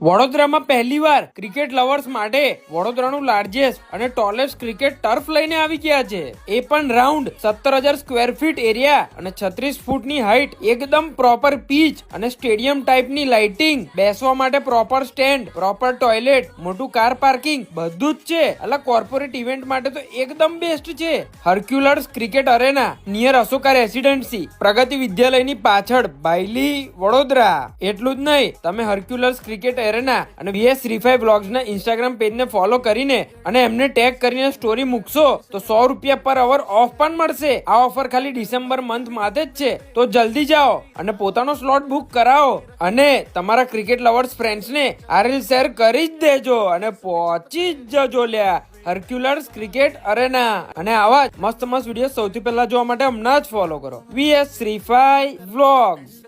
વડોદરામાં પહેલીવાર cricket lovers માટે વડોદરાનું લાર્જેસ્ટ અને ટોલેસ્ટ ક્રિકેટ ટર્ફ લઈને આવી ગયા છે. એ પણ રાઉન્ડ 17,000 સ્ક્વેર ફીટ એરિયા અને 36 ફૂટની હાઈટ, એકદમ પ્રોપર પીચ અને સ્ટેડિયમ ટાઈપની લાઇટિંગ, બેસવા માટે પ્રોપર સ્ટેન્ડ, પ્રોપર ટોયલેટ, મોટું કાર પાર્કિંગ, બધું જ છે. એટલે કોર્પોરેટ ઇવેન્ટ માટે તો એકદમ બેસ્ટ છે. હર્ક્યુલર્સ ક્રિકેટ અરેના નિયર અશોકા રેસિડેન્સી, પ્રગતિ વિદ્યાલયની પાછળ, બાયલી, વડોદરા. એટલું જ નહીં, તમે હર્ક્યુલર્સ ક્રિકેટ એરેના અને VS શ્રીફાઈ બ્લોગ્સના ઇન્સ્ટાગ્રામ પેજને ફોલો કરીને અને એમને ટેગ કરીને સ્ટોરી મૂકશો તો ₹100 પર અવર ઓફ પણ મળશે. આ ઓફર ખાલી ડિસેમ્બર મંથ માટે જ છે, તો જલ્દી જાઓ અને પોતાનો સ્લોટ બુક કરાવો અને તમારા ક્રિકેટ લવર્સ ફ્રેન્ડ્સને આ રીલ શેર કરી જ દેજો અને પહોંચી જ જજો લ્યા હર્ક્યુલર્સ ક્રિકેટ અરેના. અને આવા મસ્ત વિડીયો સૌથી પહેલા જોવા માટે હમણાં જ ફોલો કરો VS શ્રીફાઈ વ્લોગ્સ.